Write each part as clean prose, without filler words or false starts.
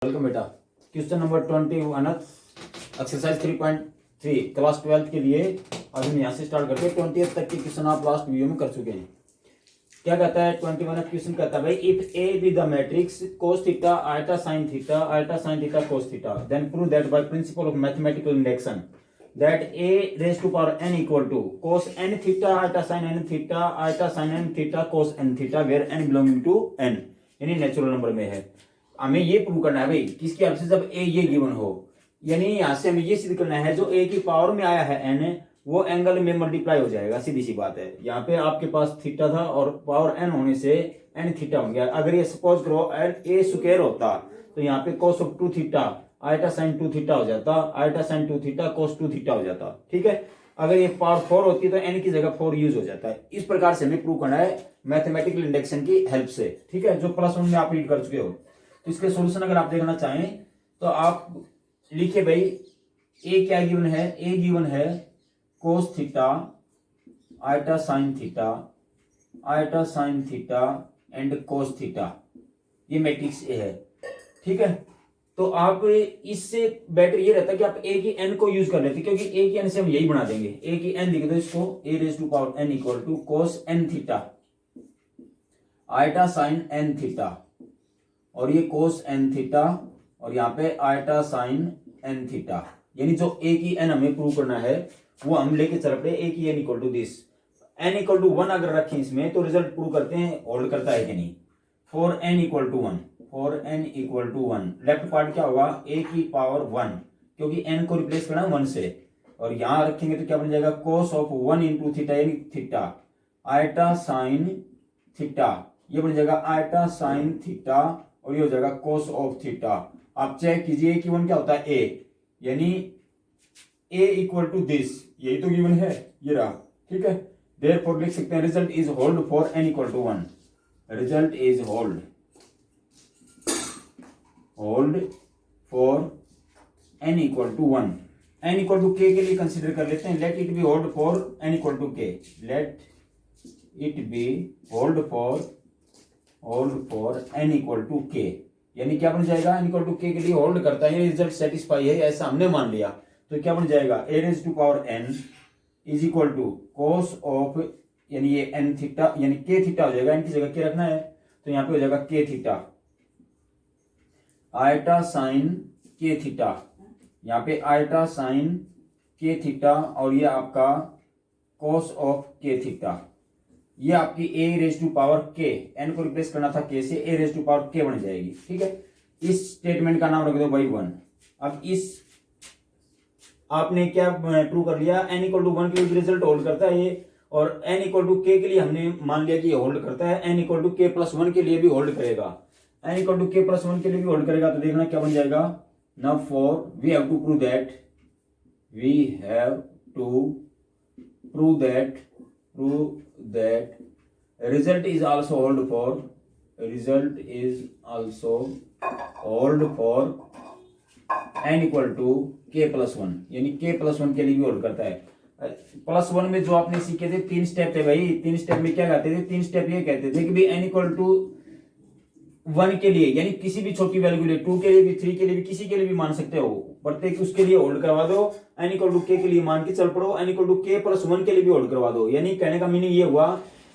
Welcome बेटा। Question number 21 exercise 3.3 class 12 के लिए आज हम यहाँ से स्टार्ट करते हैं। 20 तक के क्वेश्चन आप लास्ट वीडियो में कर चुके हैं। क्या कहता है 21 क्वेश्चन कहता है भाई if A B the matrix cos theta iota sine theta cos theta then prove that by principle of mathematical induction that a raised to power n equal to cos n theta iota sin n theta cos n theta where n belonging to n यानी natural number में है। हमें ये prove करना है भाई किसकी help से, जब a ये गिवन हो, यानी यहाँ से हमें ये सिद्ध करना है जो a की पावर में आया है n वो एंगल में मल्टीप्लाई हो जाएगा। सीधी सी बात है। यहाँ पे आपके पास थीटा था और पावर n होने से n थीटा हो गया। अगर ये सपोज करो a स्क्वायर होता तो यहाँ पे cos of 2 theta iota sine 2 theta हो जाता, iota sine 2 theta cos 2 theta हो जाता। ठीक है, अगर ये पावर 4 होती तो n की जगह 4 यूज हो जाता है। इस प्रकार से हमें प्रूव करना है मैथमेटिकल इंडक्शन की हेल्प से। ठीक है, जो +1 में आप रीड कर चुके हो। तो इसके सॉल्यूशन अगर आप देखना चाहें तो आप लिखिए भाई ए क्या गिवन है, ए गिवन है cos theta iota sine theta and cos theta, ये मैट्रिक्स ए है। ठीक है, तो आप इससे बेटर ये रहता है कि आप ए की एन को यूज कर लेते, क्योंकि ए की एन से हम यही बना देंगे। ए की एन लिख दो इसको a raise to power n equal to cos n theta iota sine n theta और ये cos एन थीटा और यहाँ पे आयटा साइन एन थीटा, यानी जो ए की एन हमें प्रूव करना है वो हम लेके चल पड़े। ए की n equal to this, n equal to 1 अगर रखें इसमें तो रिजल्ट प्रूव करते हैं होल्ड करता है कि नहीं। For n equal to 1 left part क्या होगा a की पावर 1, क्योंकि n को रिप्लेस करना है 1 से, और यहां रखेंगे तो क्या बन जाएगा cos ऑफ 1 इंटू थीटा यानी थीटा आयटा साइन थीटा, ये बन जाएगा आयटा साइन थीटा और ये हो जाएगा cos ऑफ थीटा। आप चेक कीजिए कि 1 क्या होता है a, यानी a इक्वल टू दिस, यही तो गिवन है, ये रहा। ठीक है, देयरफॉर लिख सकते हैं result is hold for n equal to 1, result is hold for n equal to 1। n equal to k के लिए कंसिडर कर लेते हैं, let it be hold for n equal to k, let it be hold for n equal to k, यानी क्या बन जाएगा n equal to k के लिए होल्ड करता है, रिजल्ट सेटिस्फाई है ऐसा हमने मान लिया। तो क्या बन जाएगा a raise to power n is equal to cos of, यानी ये n थीटा यानी k थीटा हो जाएगा, n की जगह k रखना है तो यहाँ पे हो जाएगा k theta iota sign k theta, यहाँ पे आयटा साइन के थीटा और ये आपका cos ऑफ के थीटा, ये आपकी a raise to power k, n को रिप्लेस करना था k से, a raise to power k बन जाएगी। ठीक है, इस स्टेटमेंट का नाम रख दो बाई 1। अब इस आपने क्या प्रूव कर लिया, n इक्वल टू 1 के लिए रिजल्ट होल्ड करता है ये, और n इक्वल टू k के लिए हमने मान लिया कि ये होल्ड करता है, n equal to k plus 1 के लिए भी होल्ड करेगा, n equal to k plus 1 के लिए भी होल्ड करेगा। तो देखना क्या बन जाएगा, now for we have to prove that result is also hold for n equal to k plus 1, यानी k प्लस 1 के लिए भी होल्ड करता है। प्लस 1 में जो आपने सीखे थे 3 स्टेप थे भाई, 3 स्टेप में क्या कहते थे, 3 स्टेप ये कहते थे कि भाई n इक्वल टू 1 के लिए, यानी किसी भी छोटी वैल्यू के लिए, 2 के लिए भी, 3 के लिए भी, किसी के लिए भी मान सकते हो, प्रत्येक उसके लिए होल्ड करवा दो। n इक्वल टू k के लिए मान के चल पड़ो, n equal to k plus 1 के लिए भी होल्ड करवा दो। यानी कहने का मीनिंग ये हुआ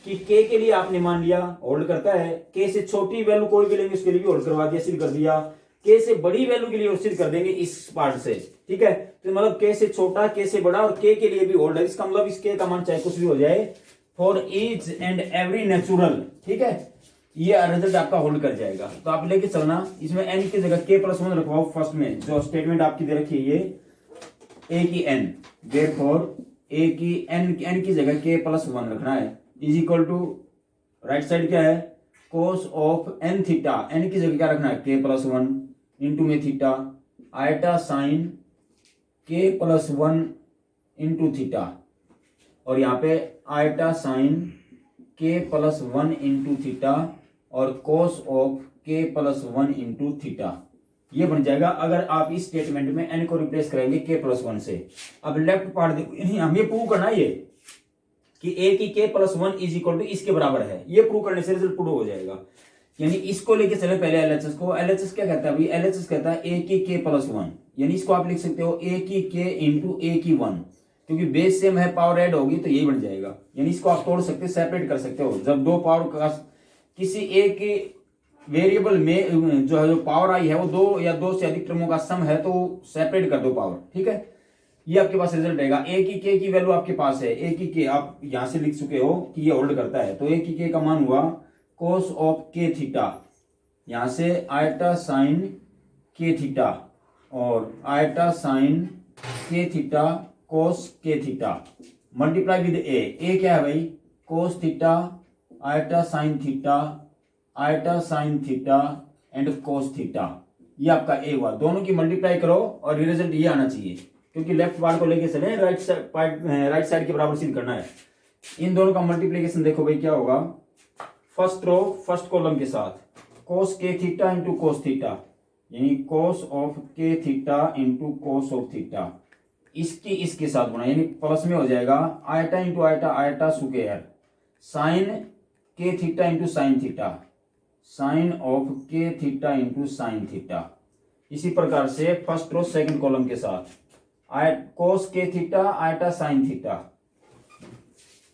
कि k के लिए आपने मान लिया होल्ड करता है, k से छोटी वैल्यू कोई भी लेंगे उसके लिए भी होल्ड करवा दिया, सिद्ध कर दिया। k से बड़ी वैल्यू के लिए सिद्ध कर देंगे इस पार्ट से। ठीक है, तो मतलब k से छोटा, k से बड़ा और k के लिए भी होल्ड है। इसका मतलब इस k का मान चाहे कुछ भी हो जाए, for each and every natural, ठीक है, ये रिजल्ट आपका होल्ड कर जाएगा। तो आप लेके चलना, इसमें n की जगह k प्लस 1 रखवाओ। फर्स्ट में जो स्टेटमेंट आपकी दे रखी है ये a की n, देयरफॉर a की n की जगह k प्लस 1 रखना है, is equal to right side क्या है cos of n theta, n की जगह क्या रखना है k प्लस 1 इंटू में theta iota sine k plus 1 into theta, और यहाँ पे iota sine k plus 1 into theta और cos of k plus 1 into theta, ये बन जाएगा। अगर आप इस स्टेटमेंट में n को रिप्लेस करेंगे k प्लस 1 से। अब लेफ्ट पार्ट देखो, हम ये प्रूव करना है ये कि a की k plus 1 is equal to इसके बराबर है, ये प्रूव करने से रिजल्ट प्रूव हो जाएगा। यानी इसको लेके चले पहले एलएचएस को। एलएचएस क्या कहता है भाई, एलएचएस कहता है ए की के प्लस 1, यानी इसको आप लिख सकते हो ए की के इंटू ए की 1, क्योंकि बेस सेम है, पावर ऐड होगी तो यही बन जाएगा। यानी इसको आप तोड़ सकते, सेपरेट कर सकते हो। जब दो पावर का किसी एक वेरिएबल में जो है जो पावर आई है वो दो या दो से अधिक टर्मों का सम है तो सेपरेट कर दो पावर, ठीक है। ये आपके पास रिजल्ट रहेगा। ए की के की वैल्यू आपके पास है, ए की के आप यहां से लिख चुके हो कि ये होल्ड करता है, तो ए की के का मान हुआ कोस ऑफ के थीटा, यहां से आयटा साइन के थीटा और eta sign k theta cos के थीटा मल्टीप्लाई विद ए क्या है भाई, cos theta iota sine theta iota sine theta and cos theta, ये आपका ए हुआ। दोनों की मल्टीप्लाई करो और ये रिजल्ट ये आना चाहिए, क्योंकि लेफ्ट पार्ट को लेके चले, राइट साइड के बराबर सिद्ध करना है। इन दोनों का मल्टीप्लीकेशन देखो भाई क्या होगा, फर्स्ट रो फर्स्ट कॉलम के साथ कोस के थीटा इंटू कोस थीटा, यानी cos of k theta into cos of theta, इसकी इसके साथ गुणा, यानी प्लस में हो जाएगा iota into iota iota square sine k theta into sine theta sine of k theta into sine theta. इसी प्रकार से फर्स्ट रो सेकंड कॉलम के साथ कोस के theta iota sine theta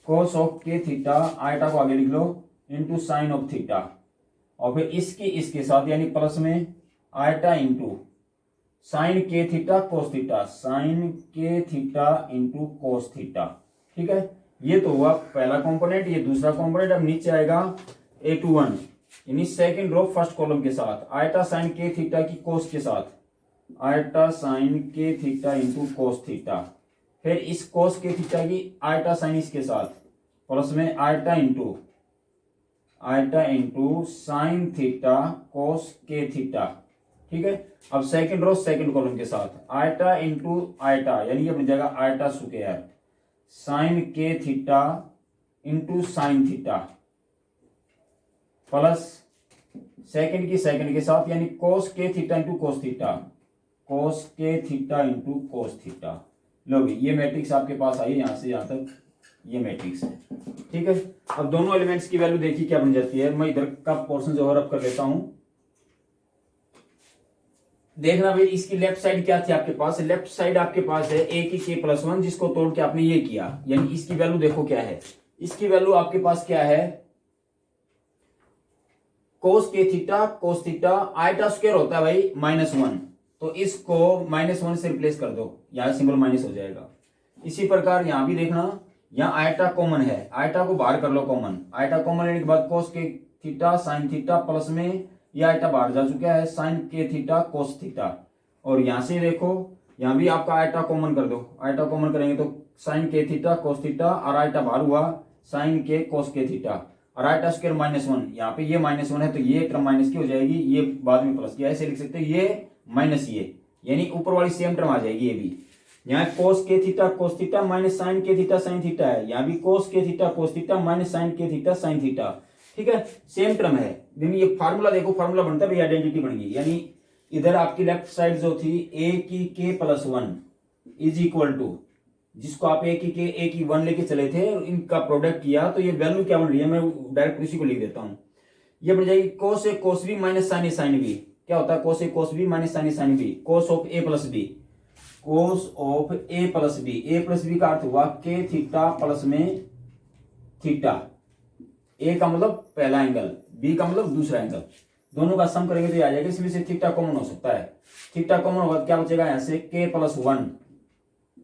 cos of k theta eta को आगे लिख लो into sine of theta, और फिर इसकी इसके साथ यानी प्लस में eta into sign k theta cos theta sine k theta into cos theta, ठीक है। ये तो हुआ पहला कंपोनेंट, ये दूसरा कंपोनेंट। अब नीचे आएगा A21 यानी सेकंड रो फर्स्ट कॉलम के साथ आयटा साइन के थीटा की कोस के साथ eta sign k theta into cos theta, फिर इस कोस के थीटा की आयटा साइन इसके साथ प्लस में eta into sine theta cos के थीटा, ठीक है। अब सेकंड रो सेकंड कॉलम के साथ आयटा इंटू आयटा, यानी ये बन जाएगा eta square sine k theta into sine theta plus second की सेकंड के साथ यानी कोस के theta into cos theta cos के थीटा इंटू कोस थीटा। लो भी ये मैट्रिक्स आपके पास आई है, यहां से यहां तक ये मैट्रिक्स है, ठीक है। अब दोनों एलिमेंट्स की वैल्यू देखिए क्या बन जाती है। मैं इधर का पोर्शन जो और कर लेता हूं, देखना भाई इसकी लेफ्ट साइड क्या थी आपके पास। लेफ्ट साइड आपके पास है ए की के प्लस 1, जिसको तोड़ के आपने ये किया, यानी इसकी वैल्यू देखो क्या है। इसकी वैल्यू आपके पास क्या है, कोस के थीटा आयटा स्क्वायर होता है भाई -1, तो इसको -1 से रिप्लेस कर दो, यहां सिंबल माइनस हो जाएगा। इसी प्रकार यहां भी देखना, यहां आयटा कॉमन है, आयटा को बाहर कर लो कॉमन, आयटा कॉमन लेने के बाद कोस के थीटा साइन थीटा प्लस में ये आयटा बाहर जा चुका है sign k theta cos theta, और यहां से देखो यहां भी आपका आयटा कॉमन कर दो, आयटा कॉमन करेंगे तो sign k theta cos theta और आयटा बाहर हुआ साइन के कोस के थीटा और आयटा स्क्वायर -1, यहाँ पे ये -1 है तो ये टर्म माइनस की हो जाएगी, ये बाद में प्लस की, ऐसे लिख सकते हैं ये माइनस ये, यानी ऊपर वाली सेम टर्म आ जाएगी। ये भी यहाँ cos theta minus sign k theta sine theta है, यहाँ भी cos theta minus sign k theta sine theta, ठीक है, सेम टर्म है। यानी ये फार्मूला देखो, फार्मूला बनता है आइडेंटिटी बन गई, यानी इधर आपकी लेफ्ट साइड जो थी ए की k plus 1 is equal to, जिसको आप ए की के ए की 1 लेके चले थे और इनका प्रोडक्ट किया तो ये वैल्यू क्या बन रही है, मैं डायरेक्ट उसी को लिख देता हूं। ये बन जाएगी cos A cos B minus sine A sine B. क्या होता है cos A cos B minus sine A sine B, cos of A plus B, cos of A plus B का अर्थ हुआ k theta plus n theta, A का मतलब पहला angle, B का मतलब दूसरा एंगल, दोनों का सम करेंगे तो ये आ जाएगा। इसमें से थीटा कॉमन हो सकता है, थीटा कॉमन होगा क्या बचेगा यहां से के प्लस 1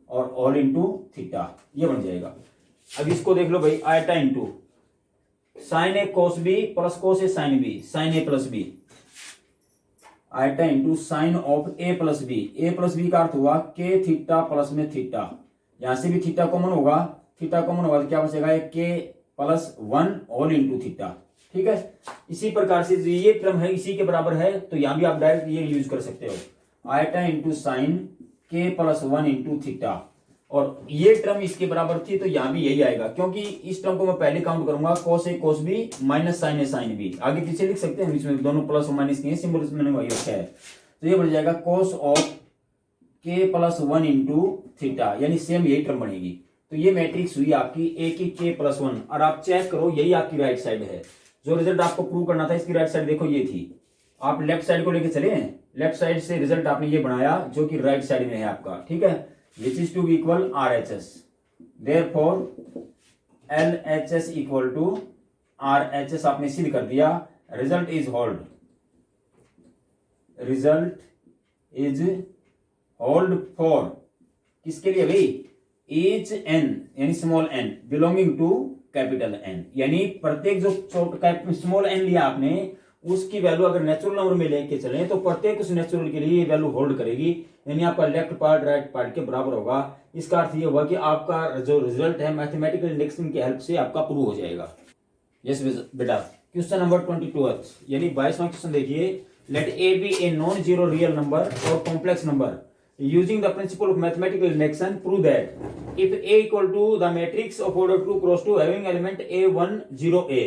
और ऑल इंटू थीटा, ये बन जाएगा। अब इसको देख लो भाई, iota into sine A cos B plus cos A sine B sine A plus B, iota into sine of A plus B का अर्थ हुआ k theta plus n theta, यहां से भी थीटा कॉमन होगा तो क्या बचेगा के प्लस 1 ऑल इंटू थीटा, ठीक है। इसी प्रकार से जो ये टर्म है इसी के बराबर है तो यहां भी आप डायरेक्ट ये यूज कर सकते हो, आयटा इंटू साइन के प्लस 1 इंटू थीटा, और ये टर्म इसके बराबर थी तो यहां भी यही आएगा, क्योंकि इस टर्म को मैं पहले काउंट करूंगा कोस A cos B minus sine A sine B, आगे पीछे लिख सकते हैं, इसमें दोनों प्लस और माइनस के सिंबल मैंने वही रखा है, तो ये बन जाएगा कोस ऑफ के प्लस 1 इंटू थीटा, यानी सेम यही टर्म बनेगी। तो ये मैट्रिक्स हुई आपकी ए की के प्लस 1, और आप चेक करो यही आपकी राइट साइड है, जो रिजल्ट आपको प्रूव करना था इसकी राइट साइड देखो ये थी, आप लेफ्ट साइड को लेके चले हैं, लेफ्ट साइड से रिजल्ट आपने ये बनाया जो कि राइट साइड में है आपका, ठीक है, which is to be equal RHS, therefore LHS equal to RHS आपने सिद्ध कर दिया, result is hold, result is hold for किसके लिए भाई, each n यानी small n belonging to capital N, यानी प्रत्येक जो स्मॉल n लिया आपने उसकी वैल्यू अगर नेचुरल नंबर में लेके चले तो प्रत्येक उस नेचुरल के लिए ये वैल्यू होल्ड करेगी, यानी आपका लेफ्ट पार्ट राइट पार्ट के बराबर होगा। इसका अर्थ ये हुआ कि आपका जो रिजल्ट है मैथमेटिकल इंडेक्सिंग की हेल्प से आपका प्रूव हो जाएगा। यस बेटा, क्वेश्चन नंबर 22 यानी 22वां क्वेश्चन देखिए, let a b a non zero real number और complex number using the principle of mathematical induction prove that if a equal to the matrix of order 2 cross 2 having element a1 0 a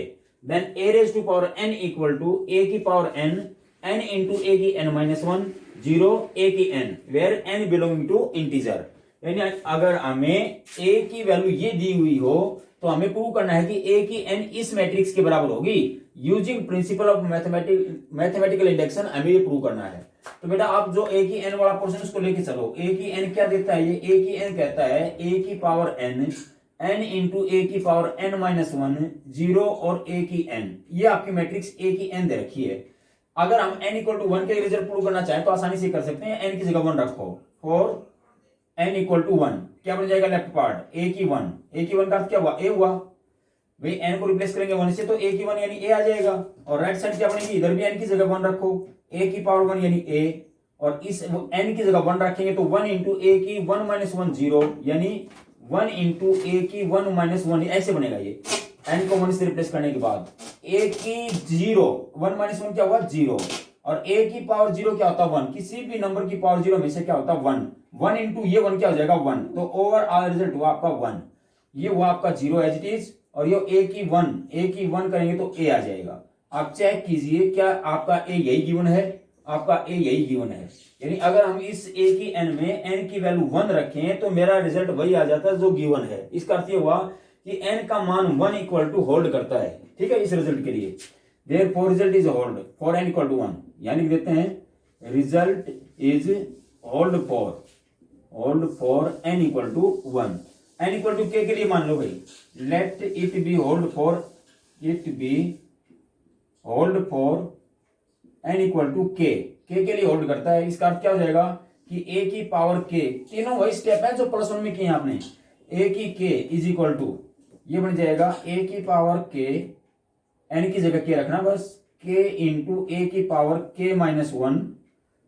then a raised to power n equal to a की power n n into a की n minus 1 0 a की n where n belonging to integer, यानी अगर हमें a की value ये दी हुई हो तो हमें प्रूव करना है कि a की n इस मैट्रिक्स के बराबर होगी, using principal of mathematical induction हमें ये प्रूव करना है। तो बेटा आप जो a की n वाला पोर्शन उसको लेके चलो, a की n क्या देता है, ये a की n कहता है a की power n n into a की पावर n माइनस 1 0 और a की n, ये आपकी मैट्रिक्स a की n दे रखी है। अगर हम n इक्वल टू 1 के रिजल्ट प्रूव करना चाहें तो आसानी से कर सकते हैं, n की जगह 1 रखो, फॉर n इक्वल टू 1 क्या बन जाएगा लेफ्ट पार्ट a की 1, a की 1 का अर्थ क्या हुआ, a हुआ भाई, n को रिप्लेस करेंगे 1 से तो a की 1 यानी a आ जाएगा, और राइट साइड क्या बनेगी, इधर भी n की जगह 1 रखो, a की पावर 1 यानी a, और इस n की जगह 1 रखेंगे तो 1 इंटू a की 1 माइनस 1 0 यानी 1 इंटू a की 1 माइनस 1, ऐसे बनेगा ये n को 1 से रिप्लेस करने के बाद, a की 0 1 माइनस 1 क्या हुआ 0, और a की पावर 0 क्या होता है 1, किसी भी नंबर की पावर 0 हमेशा क्या होता है 1, 1 इंटू ये 1 क्या हो जाएगा 1, तो ओवरऑल रिजल्ट हुआ आपका 1, ये हुआ आपका 0 एज इट इज, और ये a की 1 करेंगे तो a आ जाएगा। आप चेक कीजिए क्या आपका a यही गिवन है, आपका a यही गिवन है, यानी अगर हम इस a की n में n की वैल्यू 1 रखें तो मेरा रिजल्ट वही आ जाता है जो गिवन है। इसका अर्थ ये हुआ कि n का मान 1 इक्वल टू होल्ड करता है, ठीक है, इस रिजल्ट के लिए, therefore result is hold for n equal to 1, यानी देते हैं result is hold for n equal to 1, n equal to k के लिए मान लो भाई, let it be hold for n equal to k के लिए होल्ड करता है। इसका अर्थ क्या हो जाएगा कि a की पावर k, तीनों वही स्टेप है जो प्लस 1 में किए आपने, a की k इज इक्वल टू ये बन जाएगा a की पावर k, n की जगह k रखना बस, k इंटू a की पावर k माइनस 1,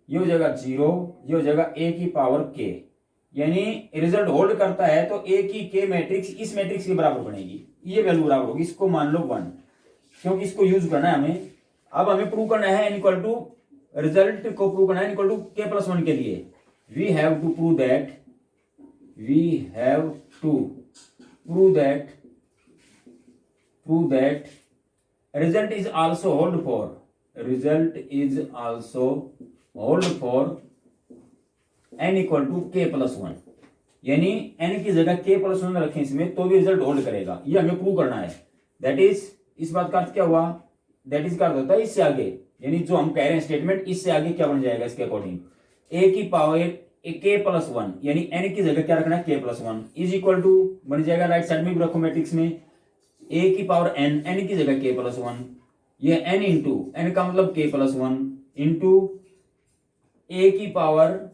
ये हो जाएगा 0, ये हो जाएगा a की पावर k, यानी रिजल्ट होल्ड करता है तो a की k मैट्रिक्स इस मैट्रिक्स के बराबर बनेगी, ये वैल्यू बराबर होगी, इसको मान लो 1, क्योंकि इसको यूज करना है हमें। अब हमें प्रूव करना है n इक्वल टू, रिजल्ट को प्रूव करना है n equal to k plus 1 के लिए, we have to prove that result is also hold for n equal to k plus 1, यानी n की जगह k प्लस 1 रखें इसमें तो भी रिजल्ट होल्ड करेगा, ये हमें प्रूव करना है। दैट इज, इस बात का अर्थ क्या हुआ, दैट इज का अर्थ होता है इससे आगे, यानी जो हम कह रहे हैं स्टेटमेंट इससे आगे क्या बन जाएगा इसके अकॉर्डिंग, a की पावर k प्लस 1 यानी n की जगह क्या रखना है k plus 1 is equal to बन जाएगा, राइट साइड में भी रखो मैट्रिक्स में, a की पावर n की जगह k प्लस 1, ये n इंटू n का मतलब k प्लस 1 इंटू a की पावर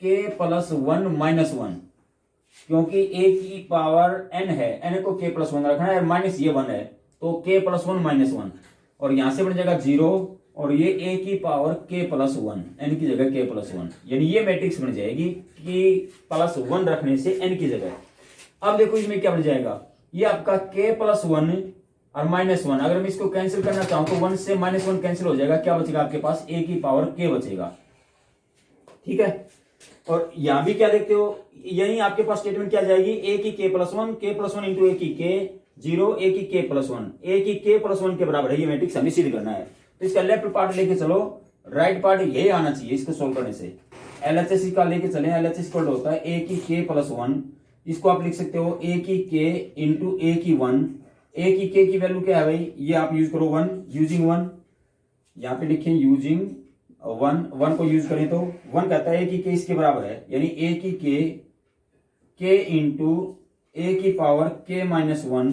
k प्लस 1 माइनस 1, क्योंकि a की पावर n है, n को k प्लस 1 रखना है, माइनस ये 1 है तो k प्लस 1 माइनस 1, और यहां से बन जाएगा 0, और ये a की पावर k प्लस 1, n की जगह k प्लस 1, यानी ये मैट्रिक्स बन जाएगी कि प्लस 1 रखने से n की जगह। अब देखो इसमें क्या बन जाएगा, ये आपका k प्लस 1 और माइनस 1, अगर मैं इसको कैंसिल करना चाहूं तो 1 से माइनस 1 कैंसिल हो जाएगा, क्या बचेगा आपके पास a की पावर k बचेगा, ठीक है। और यहां भी क्या देखते हो, यही आपके पास स्टेटमेंट क्या जाएगी, a की k प्लस 1 इंटू a की k 0, a की k प्लस 1, a की k प्लस 1 के बराबर है, ये मैट्रिक्स हमें सिद्ध करना है। तो इसका लेफ्ट पार्ट लेके चलो, राइट पार्ट यही आना चाहिए इसको सोल्व करने से, LHS का लेके चले, LHS इक्वल होता है a की k प्लस 1, इसको आप लिख सकते हो a की k इंटू a की 1 ए की के की वैल्यू क्या है भाई, ये आप यूज करो 1, यूजिंग 1, यहाँ पे लिखें यूजिंग 1 को यूज करें तो 1 कहता है ए की के इसके बराबर है, यानी ए की के इंटू ए की पावर के माइनस 1,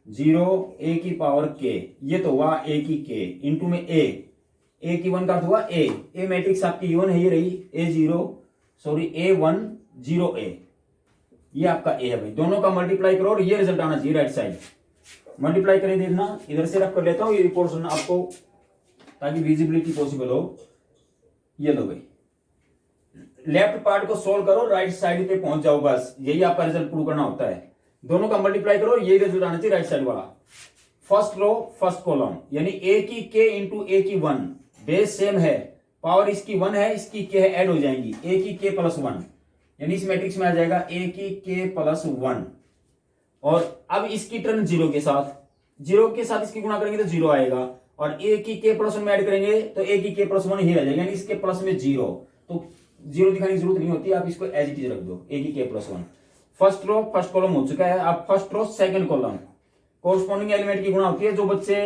0 ए की पावर के, ये तो हुआ ए की के इंटू में ए की 1 का अर्थ हुआ ए मैट्रिक्स आपकी वन है, ये रही A1 0 A, ये आपका ए है भाई। दोनों का मल्टीप्लाई करो और ये रिजल्ट आना चाहिए राइट साइड। मल्टीप्लाई करें, देखना इधर से रफ कर लेता हूं ये पोर्शन आपको, ताकि विजिबिलिटी पॉसिबल हो। ये लो भाई, लेफ्ट पार्ट को सोल्व करो, राइट साइड पे पहुंच जाओ, बस यही आपका रिजल्ट प्रूव करना होता है। दोनों का मल्टीप्लाई करो, ये रिजल्ट आना चाहिए राइट साइड वाला। फर्स्ट रो फर्स्ट कॉलम, यानी ए की के इंटू ए की 1, बेस सेम है, पावर इसकी 1 है, इसकी के है, ऐड हो जाएंगी, ए की के प्लस 1, यानी इस मैट्रिक्स में आ जाएगा ए की के प्लस 1। और अब इसकी टर्न 0 के साथ इसकी गुणा करेंगे तो 0 आएगा, और ए की के प्लस 1 में ऐड करेंगे तो ए की के प्लस 1 ही रह जाएगा, यानी इसके प्लस में 0, तो 0 दिखाने की जरूरत नहीं होती, आप इसको एज इट इज रख दो, ए की k plus 1। First row first column हो चुका है। अब first row second column, corresponding element की गुणा होती है। जो बच्चे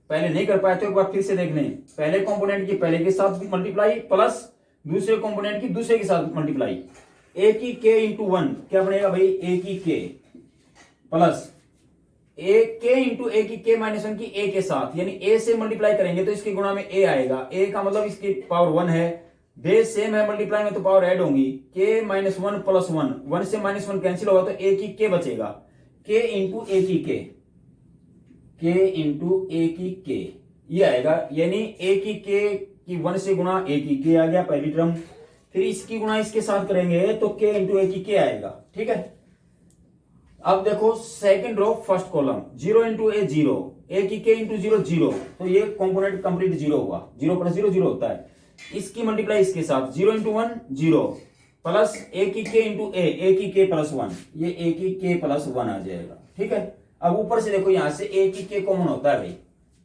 पहले नहीं कर पाए थे एक बार फिर से देख लें, पहले कंपोनेंट की पहले के साथ मल्टीप्लाई प्लस दूसरे कंपोनेंट की दूसरे के साथ मल्टीप्लाई। ए की के इंटू 1 क्या बनेगा भाई, ए की के प्लस ए के इंटू ए की के माइनस 1 की ए के साथ, यानी ए से मल्टीप्लाई करेंगे तो इसकी गुणा में ए आएगा, ए का मतलब इसकी पावर 1 है, बेस सेम है, मल्टीप्लाई में तो पावर ऐड होंगी, के माइनस 1 प्लस 1, 1 से माइनस 1 कैंसिल होगा तो ए की के बचेगा, के इंटू ए की के इंटू ए की के, ये आएगा, यानी ए की के की 1 से गुणा ए की के आ गया पहली टर्म, फिर इसकी गुणा इसके साथ करेंगे तो के इंटू ए की के आएगा। ठीक है, अब देखो second row first column, 0 into a 0, a की के इंटू 0 0, तो ये कंपोनेंट कंप्लीट 0 हुआ, 0 प्लस 0 0 होता है, इसकी मल्टीप्लाई इसके साथ, 0 इंटू 1 0 प्लस ए की के इंटू ए की के प्लस 1, ये ए की के प्लस 1 आ जाएगा। ठीक है, अब ऊपर से देखो यहां से ए की के कॉमन होता है भाई,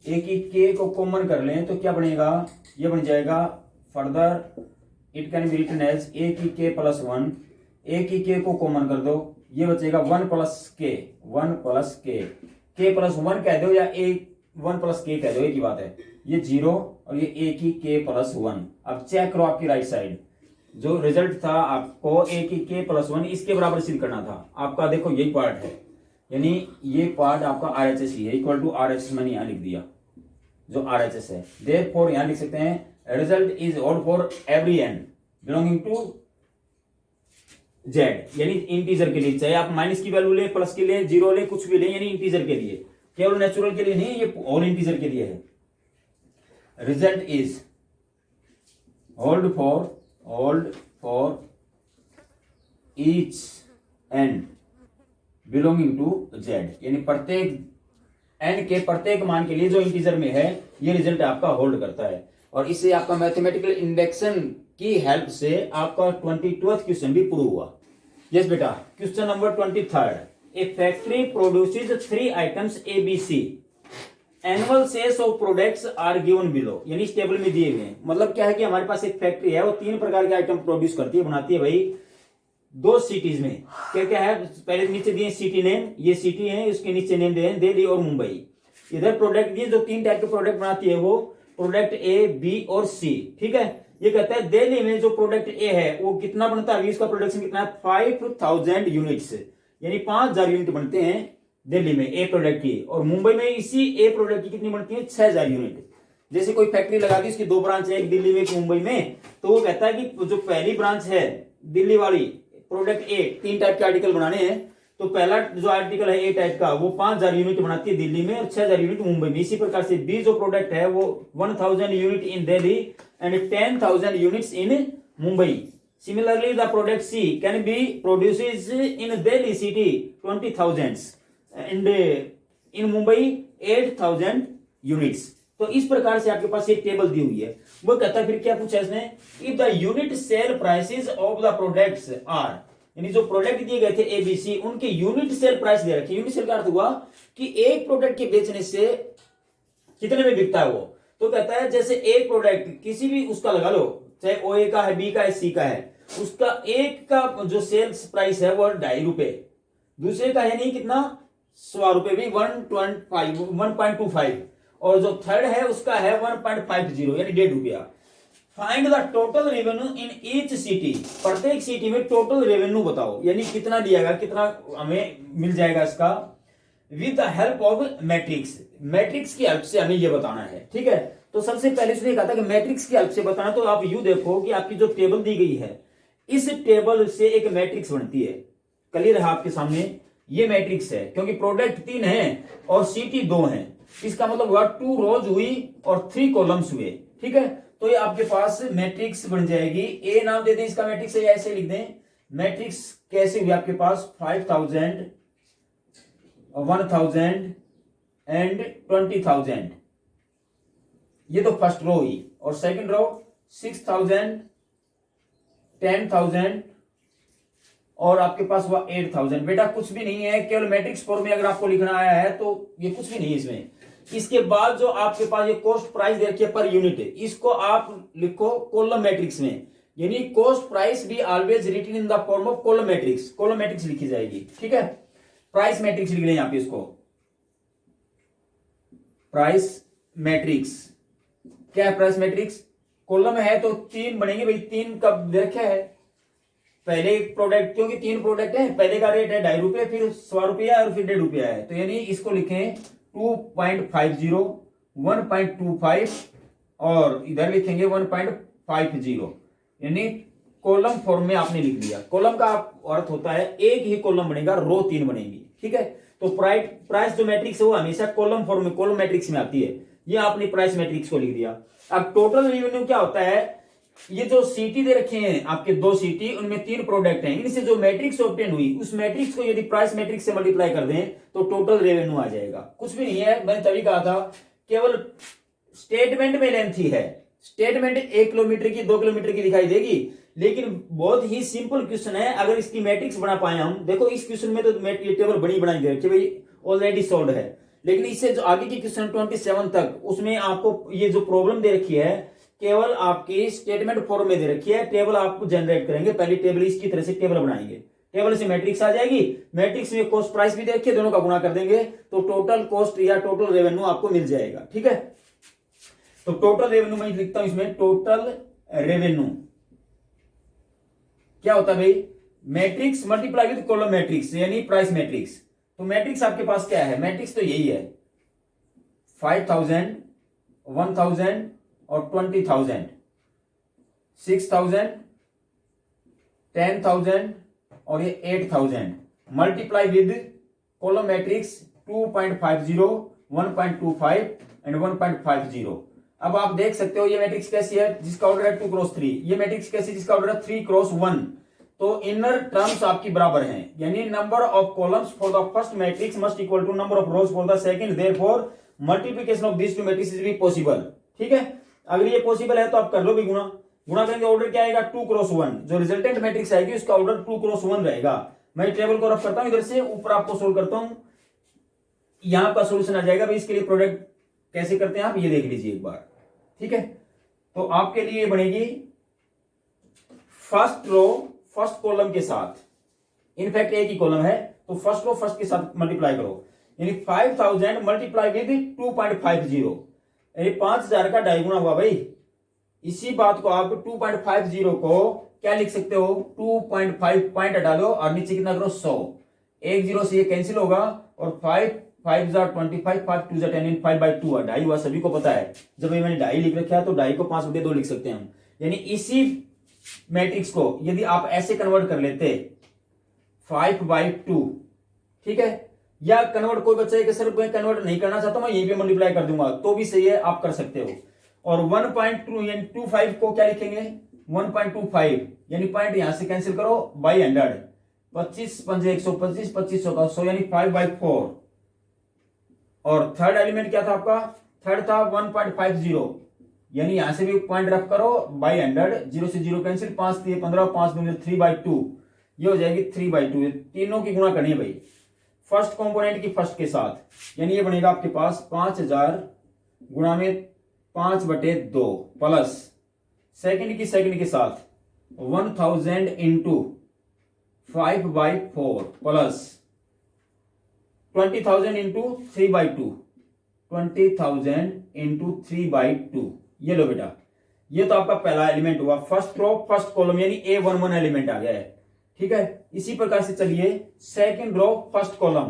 ए की के को कॉमन कर लें तो क्या बनेगा, ये बन जाएगा further it can be written as A की के प्लस 1, ए की के को कॉमन कर दो, ये बचेगा 1 प्लस के प्लस 1 कह दो या ए 1 प्लस के कह दो, एक ही बात है, ये 0 और ये ए की के प्लस 1। अब चेक करो आपकी राइट साइड, जो रिजल्ट था आपको ए की के प्लस 1 इसके बराबर सिद्ध करना था आपका, देखो यही पार्ट है, यानी ये पार्ट आपका RHS ही है, इक्वल टू RHS मैंने यहां लिख दिया, जो RHS है, देयरफॉर यहां लिख सकते हैं result is hold for every n belonging to z, यानी इंटीजर के लिए, चाहे आप माइनस की वैल्यू ले, प्लस के लिए, 0 ले, कुछ भी ले, यानी इंटीजर के लिए, केवल नेचुरल के लिए नहीं, ये ऑल इंटीजर के लिए है। Result is hold for each n belonging to z, यानी प्रत्येक n के प्रत्येक मान के लिए जो इंटीजर में है, ये रिजल्ट आपका होल्ड करता है। और इससे आपका मैथमेटिकल इंडेक्शन की हेल्प से आपका 22वां क्वेश्चन भी प्रूव हुआ। यस बेटा, question number 23, a factory produces 3 items ABC, annual sales of products are given below, यानी इस टेबल में दिए हुए हैं। मतलब क्या है कि हमारे पास एक फैक्ट्री है, वो 3 प्रकार के आइटम प्रोड्यूस करती है, बनाती है भाई, 2 सिटीज में। क्या क्या है, पहले नीचे दिए सिटी नेम, ये सिटी है, उसके नीचे नेम दिए दिल्ली और मुंबई। इधर प्रोडक्ट दिए, जो 3 टाइप के प्रोडक्ट बनाती है, वो प्रोडक्ट A, B और C। ठीक है, ये कहता है दिल्ली में जो प्रोडक्ट A है वो कितना बनता है, इसका प्रोडक्शन कितना है, 5000 यूनिट्स, यानी 5000 यूनिट बनते हैं दिल्ली में A प्रोडक्ट की, और मुंबई में इसी A प्रोडक्ट की कितनी बनती है, 6000 यूनिट। जैसे कोई फैक्ट्री लगा दी, उसकी 2 ब्रांच है, एक दिल्ली में एक मुंबई में, तो वो कहता है कि जो पहली ब्रांच है दिल्ली वाली, प्रोडक्ट A 3 टाइप के आर्टिकल बनाने हैं, तो पहला जो आर्टिकल है A टाइप का, वो 5000 यूनिट बनाती है दिल्ली में और 6000 यूनिट मुंबई में। इसी प्रकार से B जो प्रोडक्ट है वो 1000 unit in Delhi and 10000 units in Mumbai. Similarly the product C can be produces in Delhi city 20,000 and in Mumbai 8000 units. तो इस प्रकार से आपके पास एक टेबल दी हुई है। वो कहता है फिर क्या पूछा इसने, if the unit sale prices of the products are, यानी जो प्रोडक्ट दिए गए थे ABC, उनके यूनिट सेल प्राइस दे रखी। यूनिट सेल का अर्थ हुआ कि एक प्रोडक्ट के बेचने से कितने में बिकता है वो। तो कहता है जैसे एक प्रोडक्ट किसी भी उसका लगा लो, चाहे OA का है, B का है, C का है, उसका एक का जो सेल्स प्राइस है वो 2.5 रुपए, दूसरे का है नहीं कितना ₹100 भी 1.25 और जो थर्ड है उसका है 1.50 यानी ₹1.5। Find the total revenue in each city, प्रत्येक सिटी में टोटल रेवेन्यू बताओ, यानी कितना दिया कितना हमें मिल जाएगा इसका, with the help of matrix, matrix की हेल्प से हमें ये बताना है। ठीक है, तो सबसे पहले इसने कहा था कि मैट्रिक्स की हेल्प से बताना, तो आप यू देखो कि आपकी जो टेबल दी गई है इस टेबल से एक मैट्रिक्स बनती है। क्लियर है आपके सामने, ये मैट्रिक्स है क्योंकि प्रोडक्ट 3 है और सिटी 2 है, इसका मतलब हुआ 2 रोज हुई और 3 कॉलम्स हुए। ठीक है, तो ये आपके पास मैट्रिक्स बन जाएगी। ए नाम दे दें इसका मैट्रिक्स है, ऐसे लिख दें मैट्रिक्स कैसे हुई आपके पास 5000, 1000 एंड 20000, ये तो फर्स्ट रो हुई, और सेकंड रो 6000, 10,000 और आपके पास हुआ 8,000। बेटा कुछ भी नहीं है, केवल मैट्रिक्स फॉर्म में अगर आपको लिखना आया है तो ये कुछ भी नहीं है इसमें। इसके बाद जो आपके पास ये कॉस्ट प्राइस दे रखी है पर यूनिट, इसको आप लिखो कॉलम मैट्रिक्स में, यानी कॉस्ट प्राइस भी always written in the form of column matrix, column matrix लिखी जाएगी। ठीक है, प्राइस मैट्रिक्स लिख लें यहां पे, इसको प्राइस मैट्रिक्स। क्या है प्राइस मैट्रिक्स? कॉलम है तो 3 बनेंगे भाई, 3 कब दे रखा है, पहले प्रोडक्ट, क्योंकि 3 प्रोडक्ट है, पहले का रेट है ₹2.5, फिर ₹100 और फिर ₹1.5 है, तो यानी इसको लिखें 2.50, 1.25 और इधर लिखेंगे 1.50, यानी कॉलम फॉर्म में आपने लिख दिया। कॉलम का अर्थ होता है एक ही कॉलम बनेगा, रो 3 बनेगी। ठीक है, तो प्राइस जो मैट्रिक्स है वो हमेशा कॉलम फॉर्म में, कॉलम मैट्रिक्स में आती है, ये आपने प्राइस मैट्रिक्स को लिख दिया। अब टोटल रेवेन्यू क्या होता है, ये जो सिटी दे रखे हैं आपके 2 सिटी, उनमें 3 प्रोडक्ट हैं, इनसे जो मैट्रिक्स ऑब्टेन हुई उस मैट्रिक्स को यदि प्राइस मैट्रिक्स से मल्टीप्लाई कर दें तो टोटल रेवेन्यू आ जाएगा। कुछ भी नहीं है, मैंने तभी कहा था केवल स्टेटमेंट में लेंथ ही है, स्टेटमेंट 1 किलोमीटर की 2 किलोमीटर की दिखाई देगी, लेकिन बहुत ही सिंपल क्वेश्चन है। अगर इसकी मैट्रिक्स बना पाए हम, देखो इस क्वेश्चन में तो ये टेबल बड़ी बनाई दे रखी भाई, ऑलरेडी सॉल्व है, लेकिन इससे जो आगे की क्वेश्चन 27 तक, उसमें आपको ये जो प्रॉब्लम दे रखी है केवल आपकी स्टेटमेंट फॉर्म में दे रखी है, टेबल आप जनरेट करेंगे, पहली टेबल इसकी तरह से टेबल बनाएंगे, टेबल से मैट्रिक्स आ जाएगी, मैट्रिक्स में कॉस्ट प्राइस भी दे रखी है, दोनों का गुणा कर देंगे तो टोटल कॉस्ट या टोटल रेवेन्यू आपको मिल जाएगा। ठीक है, तो टोटल रेवेन्यू मैं लिखता हूं इसमें, टोटल रेवेन्यू क्या होता है भाई, matrix multiply with column matrix यानी प्राइस मैट्रिक्स। तो मैट्रिक्स आपके पास क्या है, मैट्रिक्स तो यही है 5000, 1000 और 20,000, 6,000, 10,000 और ये 8,000, multiply with column matrix 2.50, 1.25 and 1.50। अब आप देख सकते हो ये मैट्रिक्स कैसी है, जिसका ऑर्डर है 2x3, ये मैट्रिक्स कैसी जिसका ऑर्डर है 3x1। तो इनर टर्म्स आपकी बराबर हैं, यानी number of columns for the first matrix must equal to number of rows for the second, therefore multiplication of this two matrix भी पॉसिबल। ठीक है, अगर ये पॉसिबल है तो आप कर लो भी गुणा, गुणा करेंगे ऑर्डर क्या आएगा 2x1, जो रिजल्टेंट मैट्रिक्स आएगी उसका ऑर्डर 2x1 रहेगा। मैं टेबल को रफ करता हूं इधर से, ऊपर आपको सोल्व करता हूं, यहां का सोल्यूशन आ जाएगा भाई। इसके लिए प्रोडक्ट कैसे करते हैं आप ये देख लीजिए एक बार। ठीक है, तो आपके लिए बनेगी फर्स्ट रो फर्स्ट कॉलम के साथ, इनफैक्ट एक ही कॉलम है तो फर्स्ट रो फर्स्ट के साथ मल्टीप्लाई करो, यानी 5000 मल्टीप्लाई विद 2.50, यानी 5000 का 2.5 गुना हुआ भाई। इसी बात को आप 2.50 को क्या लिख सकते हो, 2.5 पॉइंट हटा दो और नीचे कितना करो 100, एक जीरो से ये कैंसिल होगा और 5 5 25, 5 2 10, 5/2 2.5 हुआ, सभी को पता है। जब मैंने 2.5 लिख रखा है तो 2.5 को 5/2 लिख सकते हैं हम, यानी इसी मैट्रिक्स को यदि आप ऐसे कन्वर्ट कर लेते 5/2, ठीक है, या कन्वर्ट कोई बच्चा है कि सर मैं कन्वर्ट नहीं करना चाहता, मैं यहीं पे मल्टीप्लाई कर दूंगा तो भी सही है, आप कर सकते हो। और 1.25 को क्या लिखेंगे 1.25, यानी पॉइंट यहां से कैंसिल करो बाई 100, 25 पंजे 125, 25 का 100, यानी 5/4। और थर्ड एलिमेंट क्या था आपका, थर्ड था 1.50, यानी यहां से भी पॉइंट रफ करो बाई 100, 0 से 0 कैंसिल, 5 3 15, 5 2 3/2, ये हो जाएगी 3/2। तीनों की गुणा करनी है भाई, फर्स्ट कंपोनेंट की फर्स्ट के साथ, यानी ये बनेगा आपके पास 5000 गुणा में 5/2 प्लस सेकंड की सेकंड के साथ 1000 इंटू 5/4 प्लस 20,000 इंटू 3/2, 20,000 इंटू 3/2। ये लो बेटा, ये तो आपका पहला एलिमेंट हुआ, फर्स्ट रो फर्स्ट कॉलम यानी A11 एलिमेंट आ गया है। ठीक है, इसी प्रकार से चलिए सेकंड रो फर्स्ट कॉलम,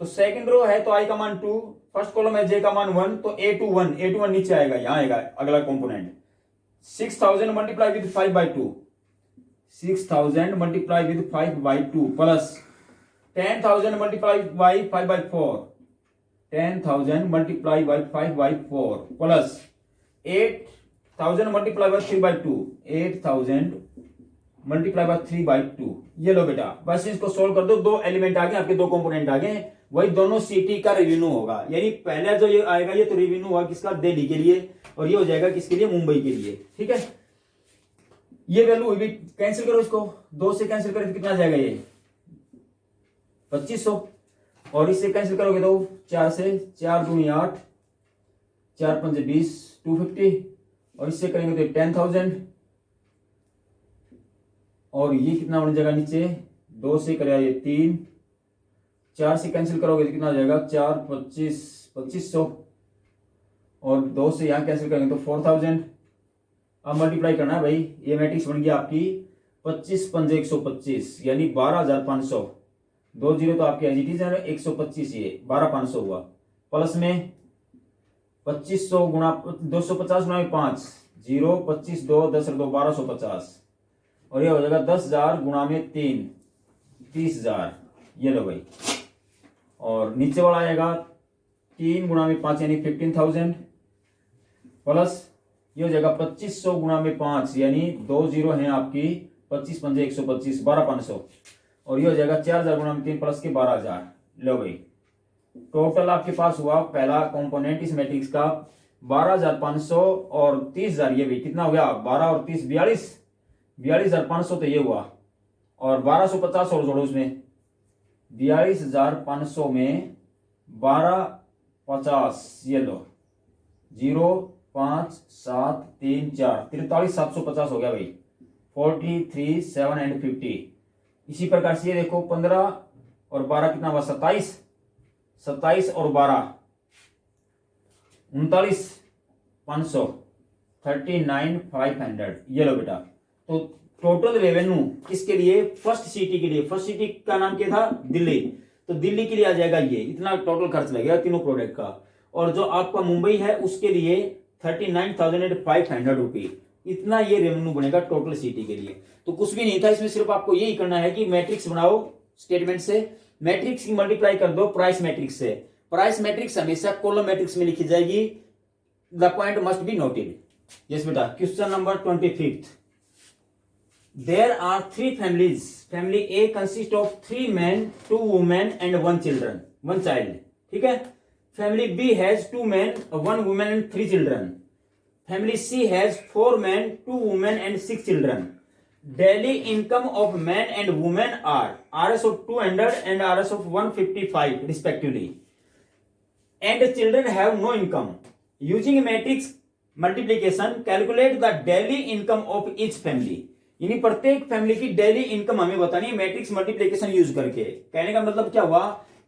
तो सेकंड रो है तो I का मान 2, फर्स्ट कॉलम है J का मान 1, तो A21 नीचे आएगा, यहां आएगा अगला component. 6,000 multiply with 5/2, 6,000 multiply with 5/2 plus 10,000 multiply by 5/4, 10,000 multiply by 5/4 plus 8,000 multiply by 3/2, 8,000 multiply by 3/2। ये लो बेटा, बस इसको सोल्व कर दो, दो एलिमेंट आ गए आपके, दो कंपोनेंट आ गए, वही दोनों सिटी का रिवेन्यू होगा। यानी पहला जो ये आएगा ये तो रिवेन्यू होगा किसका, दिल्ली के लिए, और ये हो जाएगा किसके लिए, मुंबई के लिए। ठीक है, ये वैल्यू भी कैंसिल करो, इसको 2 से कैंसिल करें तो कितना जाएगा, ये 2500, और इससे कैंसिल करोगे तो 4 से, 4 दूनी 8, 4 पंजे 20, 250, और इससे करेंगे तो 10,000, और ये कितना बन जाएगा नीचे, 2 से करेगा ये 3, 4 से कैंसिल करोगे तो कितना हो जाएगा, 4 25 2500, और 2 से यहां कैंसिल करेंगे तो 4,000। अब मल्टीप्लाई करना है भाई, ये मैट्रिक्स बन गया आपकी 25 पंजे 125 यानी 12,500, 2 जीरो तो आपके एजिटीज है, 125 ये 12,500 हुआ, प्लस में 2500 गुणा 250 गुणा 5, 0 25 2 10 2 1250, और ये हो जाएगा 10,000 गुणा में 3, 30,000। ये लो भाई, और नीचे वाला आएगा 3 गुणा में 5 यानी 15,000, प्लस ये हो जाएगा 2500 गुणा में 5 यानी 2 जीरो है आपकी, 25 पंजे 125 12,500, और ये हो जाएगा 4,000 गुणा में 3 प्लस के 12,000। लो भाई, टोटल आपके पास हुआ पहला कंपोनेंट इस मैट्रिक्स का 12,500 और 30,000, ये भी कितना हो गया, 12 और 30 42,500 तो ये हुआ, और 1250 और जोड़ो उसमें, 42,500 में 1250, ये लो 0 5 7 3 4 43,750 हो गया भाई, 43 7 एंड 50। इसी प्रकार से ये देखो 15 और 12 कितना हुआ, 27, 27 और 12 39,500, 39,500। ये लो बेटा, तो टोटल रेवेन्यू किसके लिए, फर्स्ट सिटी के लिए, फर्स्ट सिटी का नाम क्या था, दिल्ली, तो दिल्ली के लिए आ जाएगा ये इतना टोटल खर्च लगेगा तीनों प्रोडक्ट का, और जो आपका मुंबई है उसके लिए 39,500 रुपये, इतना ये रेवेन्यू बनेगा टोटल सिटी के लिए। तो कुछ भी नहीं था इसमें, सिर्फ आपको यही करना है कि मैट्रिक्स बनाओ स्टेटमेंट से, मैट्रिक्स की मल्टीप्लाई कर दो प्राइस मैट्रिक्स से, प्राइस मैट्रिक्स हमेशा कॉलम मैट्रिक्स में लिखी जाएगी, the point must be noted. Yes बेटा, question number 25, there are 3 families, family A consist of 3 men 2 women and 1 children, 1 child। ठीक है, family B has 2 men 1 woman and 3 children, family C has 4 men 2 women and 6 children, daily income of men and women are Rs of 200 and Rs of 155 respectively, and children have no income. Using matrix multiplication calculate the daily income of each family। यानी प्रत्येक family की daily income हमें बतानी है matrix multiplication use करके। कहने का मतलब क्या हुआ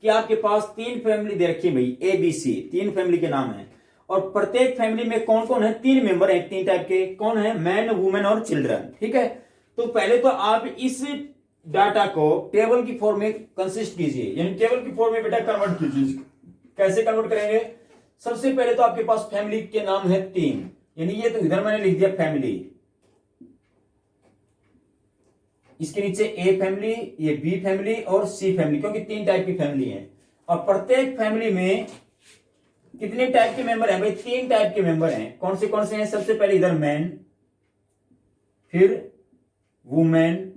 कि आपके पास 3 फैमिली दे रखी है भाई, ए बी सी, 3 फैमिली के नाम है, और प्रत्येक फैमिली में कौन कौन है, 3 मेंबर हैं, 3 टाइप के, कौन है, मैन वुमेन और चिल्ड्रन। ठीक है, तो पहले तो आप इस डाटा को टेबल की फॉर्म में कंसिस्ट कीजिए, यानी टेबल की फॉर्म में बेटा कन्वर्ट कीजिए। कैसे कन्वर्ट करेंगे, सबसे पहले तो आपके पास फैमिली के नाम है 3, यानी ये तो इधर मैंने लिख दिया फैमिली, इसके नीचे ए फैमिली, ये बी फैमिली और सी फैमिली, क्योंकि 3 टाइप की फैमिली है। और प्रत्येक फैमिली में कितने टाइप के मेंबर हैं भाई, 3 टाइप के मेंबर हैं। कौन से हैं, सबसे पहले इधर मैन, फिर वुमेन,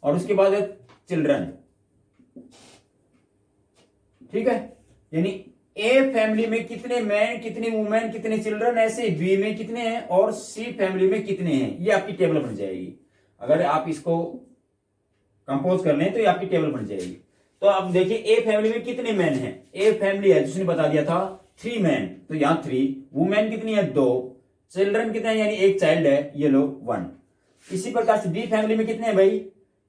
और उसके बाद चिल्ड्रन। ठीक है, यानी ए फैमिली में कितने मैन, कितनी वुमेन, कितने चिल्ड्रन, ऐसे बी में कितने हैं और सी फैमिली में कितने हैं, ये आपकी टेबल बन जाएगी। अगर आप इसको कंपोज कर लें तो ये आपकी टेबल बन जाएगी। तो आप देखिए ए फैमिली में कितने मैन हैं, ए फैमिली है जिसने बता दिया था 3 मैन, तो यहां 3, वुमेन कितनी है 2, चिल्ड्रन कितने हैं यानी 1 चाइल्ड है, ये लो 1। इसी प्रकार से बी फैमिली में कितने हैं भाई,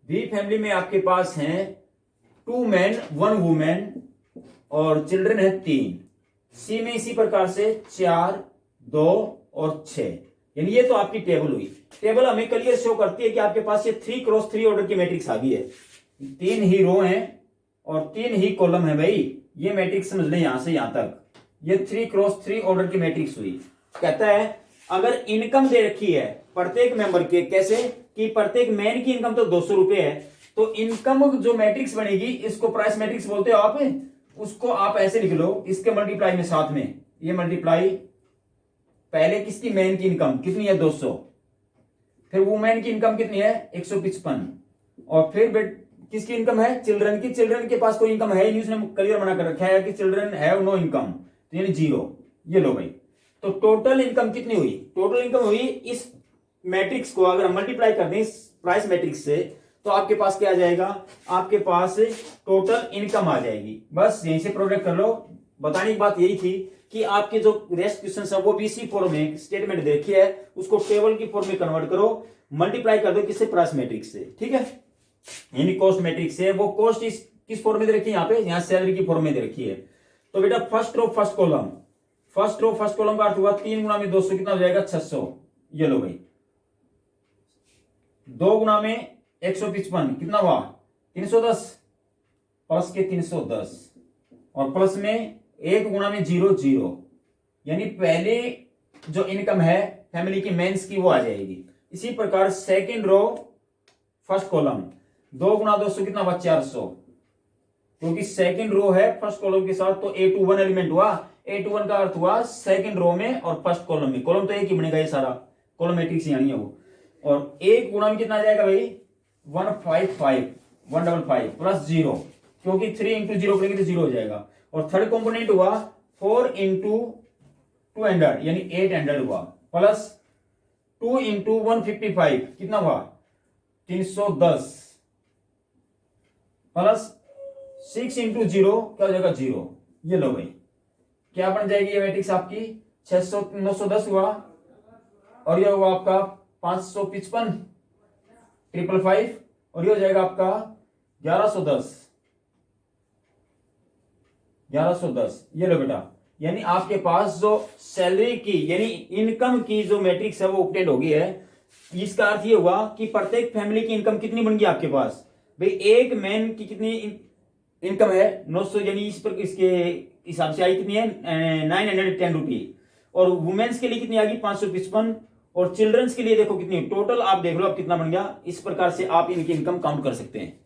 बी फैमिली में आपके पास हैं 2 मैन 1 वुमेन और चिल्ड्रन है 3। सी में इसी प्रकार से 4 2 और 6, यानी ये तो आपकी टेबल हुई। टेबल हमें क्लियर शो करती है कि आपके पास ये 3x3 ऑर्डर की मैट्रिक्स आ गई है। 3 ही रो हैं और 3 ही कॉलम है भाई, ये मैट्रिक्स समझ लें यहां से यहां तक, ये 3x3 ऑर्डर की मैट्रिक्स हुई। कहता है अगर इनकम दे रखी है प्रत्येक मेंबर के, कैसे कि प्रत्येक मैन की इनकम तो 200 रुपए है, तो इनकम जो मैट्रिक्स बनेगी इसको प्राइस मैट्रिक्स बोलते हो आप, उसको आप ऐसे लिख लो, इसके मल्टीप्लाई में साथ में ये मल्टीप्लाई, पहले किसकी मैन की इनकम कितनी है 200, फिर वुमेन की इनकम कितनी है 155, और फिर किसकी इनकम है चिल्ड्रन की, चिल्ड्रन के पास कोई इनकम है नहीं, उसने क्लियर मना कर रखा है कि चिल्ड्रन हैव नो इनकम, तो यानी 0। ये लो भाई, तो टोटल इनकम कितनी हुई, टोटल इनकम हुई इस मैट्रिक्स को अगर हम मल्टीप्लाई कर दें प्राइस मैट्रिक्स से, तो आपके पास क्या आ जाएगा, आपके पास टोटल इनकम आ जाएगी। बस यहीं से प्रोडक्ट कर लो। बताने की बात यही थी कि आपके जो रेस्ट क्वेश्चन है वो बीसी फॉर्म में स्टेटमेंट देखी है, उसको टेबल की फॉर्म में कन्वर्ट करो, मल्टीप्लाई कर दो किससे, प्राइस मैट्रिक्स से, ठीक है। यानी कॉस्ट मैट्रिक्स है, वो कॉस्ट किस फॉर्म में दे रखी है यहाँ पे, यहाँ सैलरी की फॉर्म में दे रखी है। तो बेटा first row first column, first row first column का अर्थ हुआ 3 गुना में 200 कितना हो जाएगा 600। ये लो भाई, 2 गुना में 155 कितना हुआ 310, प्लस के 310, और प्लस में 1 गुना में 0 0, यानी पहले जो इनकम है फैमिली की मेंस की वो आ जाएगी। इसी प्रकार सेकंड रो फर्स्ट कॉलम, 2 गुना 200 कितना हुआ 400, क्योंकि सेकंड रो है फर्स्ट कॉलम के साथ, तो A21 एलिमेंट हुआ। A21 का अर्थ हुआ सेकंड रो में और फर्स्ट कॉलम में, कॉलम तो एक ही बनेगा, ये सारा कॉलम मैट्रिक्स यानी है वो। और 1 गुना में कितना आ जाएगा भाई 155 प्लस 0, क्योंकि 3 इंटू 0 करेंगे तो 0 हो जाएगा। और थर्ड कंपोनेंट हुआ 4 इंटू 200 यानी 800 हुआ, प्लस 2 इंटू 155 कितना हुआ 310, प्लस 6 इंटू 0 क्या हो जाएगा 0। ये लो भाई, क्या बन जाएगी ये मैट्रिक्स आपकी 600 910 हुआ, और ये हुआ आपका 555 555, और ये हो जाएगा आपका 1110। ये लो बेटा, यानी आपके पास जो सैलरी की यानी इनकम की जो मैट्रिक्स है वो ऑब्टेन हो गई है। इसका अर्थ ये हुआ कि प्रत्येक फैमिली की इनकम कितनी बन गई आपके पास भाई, एक मैन की कितनी इनकम है 900, यानी इस पर इसके हिसाब से आई कितनी है 910 रुपी, और वुमेन्स के लिए कितनी आ गई 555, और चिल्ड्रंस के लिए देखो कितनी, टोटल आप देख लो अब कितना बन गया। इस प्रकार से आप इनकी इनकम काउंट कर सकते हैं।